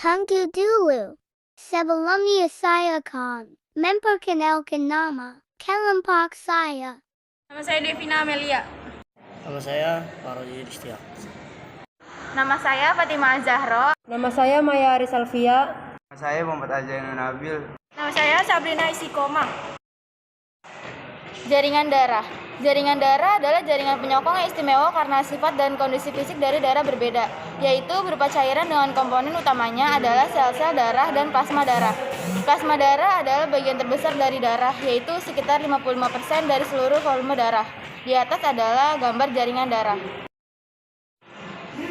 Tunggu dulu. Sebelumnya saya akan memperkenalkan nama kelompok saya. Nama saya Devina Amelia. Nama saya Paroji Ristia. Nama saya Fatimah Zahro. Nama saya Maya Arisalvia. Nama saya Muhammad Azainul Nabil. Nama saya Sabrina Isikoma. Jaringan darah. Jaringan darah adalah jaringan penyokong yang istimewa karena sifat dan kondisi fisik dari darah berbeda, yaitu berupa cairan dengan komponen utamanya adalah sel-sel darah dan plasma darah. Plasma darah adalah bagian terbesar dari darah, yaitu sekitar 55% dari seluruh volume darah. Di atas adalah gambar jaringan darah.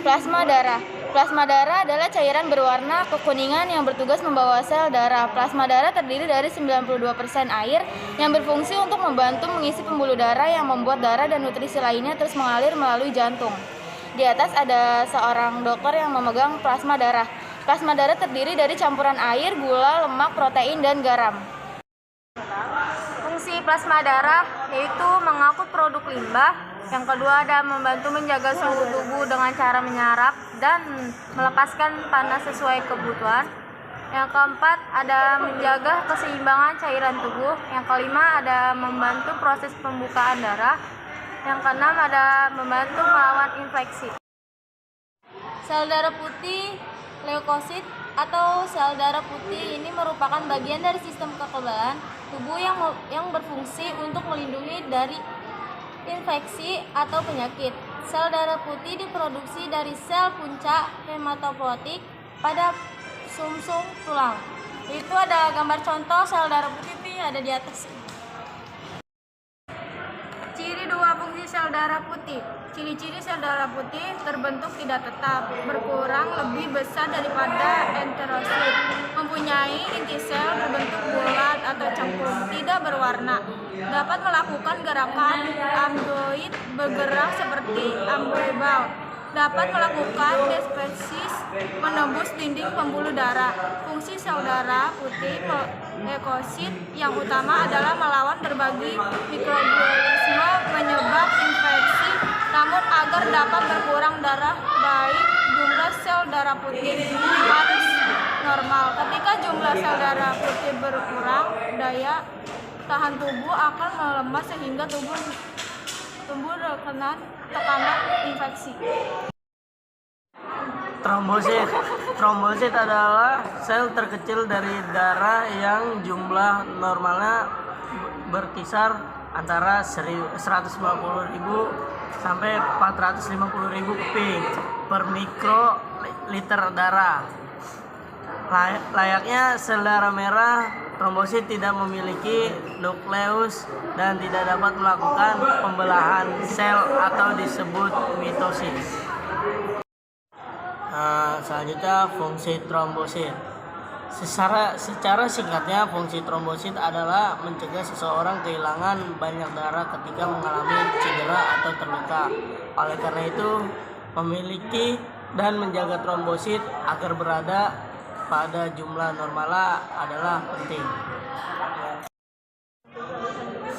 Plasma darah. Plasma darah adalah cairan berwarna kekuningan yang bertugas membawa sel darah. Plasma darah terdiri dari 92% air yang berfungsi untuk membantu mengisi pembuluh darah yang membuat darah dan nutrisi lainnya terus mengalir melalui jantung. Di atas ada seorang dokter yang memegang plasma darah. Plasma darah terdiri dari campuran air, gula, lemak, protein, dan garam. Fungsi plasma darah yaitu mengangkut produk limbah. Yang kedua ada membantu menjaga suhu tubuh dengan cara menyerap dan melepaskan panas sesuai kebutuhan. Yang keempat ada menjaga keseimbangan cairan tubuh. Yang kelima ada membantu proses pembukaan darah. Yang keenam ada membantu melawan infeksi. Sel darah putih, leukosit atau sel darah putih ini merupakan bagian dari sistem kekebalan tubuh yang berfungsi untuk melindungi dari infeksi atau penyakit. Sel darah putih diproduksi dari sel puncak hematopoietik pada sumsum tulang. Itu ada gambar contoh sel darah putih ada di atas. Ciri dua fungsi sel darah putih. Ciri-ciri sel darah putih terbentuk tidak tetap, berkurang lebih besar daripada enterosit, mempunyai inti sel berbentuk bulat atau cengkung, tidak berwarna, dapat melakukan gerakan amboid bergerak seperti amboibal, dapat melakukan dispersis menembus dinding pembuluh darah. Fungsi sel darah putih leukosit yang utama adalah melawan berbagai mikroorganisme penyebab infeksi, namun agar dapat berkurang darah baik jumlah sel darah putih harus normal. Ketika jumlah sel darah putih berkurang, daya tahan tubuh akan melemah sehingga tubuh terkena tekanan infeksi. Trombosit. Trombosit adalah sel terkecil dari darah yang jumlah normalnya berkisar antara 150.000 sampai 450.000 keping per mikroliter darah. Layaknya sel darah merah, trombosit tidak memiliki nukleus dan tidak dapat melakukan pembelahan sel atau disebut mitosis. Selanjutnya fungsi trombosit. Secara singkatnya, fungsi trombosit adalah mencegah seseorang kehilangan banyak darah ketika mengalami cedera atau terluka. Oleh karena itu, memiliki dan menjaga trombosit agar berada pada jumlah normal adalah penting.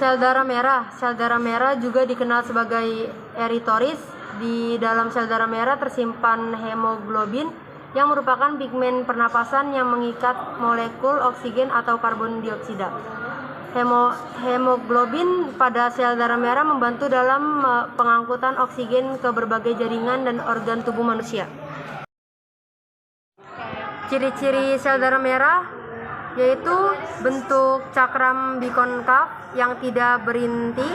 Sel darah merah. Sel darah merah juga dikenal sebagai eritoris. Di dalam sel darah merah tersimpan hemoglobin yang merupakan pigmen pernapasan yang mengikat molekul oksigen atau karbon dioksida. Hemoglobin pada sel darah merah membantu dalam pengangkutan oksigen ke berbagai jaringan dan organ tubuh manusia. Ciri-ciri sel darah merah yaitu bentuk cakram bikonkav yang tidak berinti,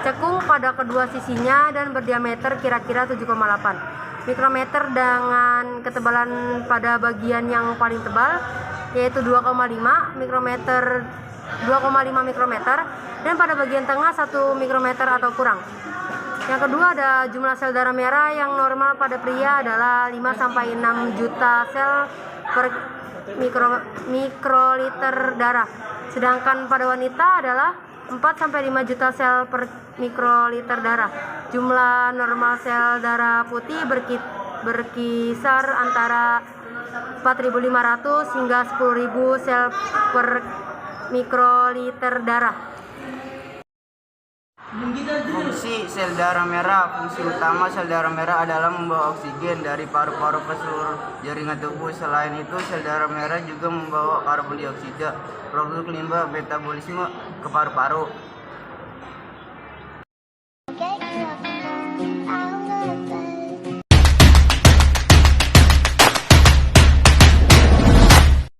cekung pada kedua sisinya dan berdiameter kira-kira 7,8 mikrometer dengan ketebalan pada bagian yang paling tebal yaitu 2,5 mikrometer dan pada bagian tengah 1 mikrometer atau kurang. Yang kedua ada jumlah sel darah merah yang normal pada pria adalah 5 sampai 6 juta sel per mikroliter darah. Sedangkan pada wanita adalah 4 sampai 5 juta sel per mikroliter darah. Jumlah normal sel darah putih berkisar antara 4.500 hingga 10.000 sel per mikroliter darah. Fungsi sel darah merah. Fungsi utama sel darah merah adalah membawa oksigen dari paru-paru ke seluruh jaringan tubuh. Selain itu, sel darah merah juga membawa karbon dioksida, produk limbah metabolisme ke paru-paru.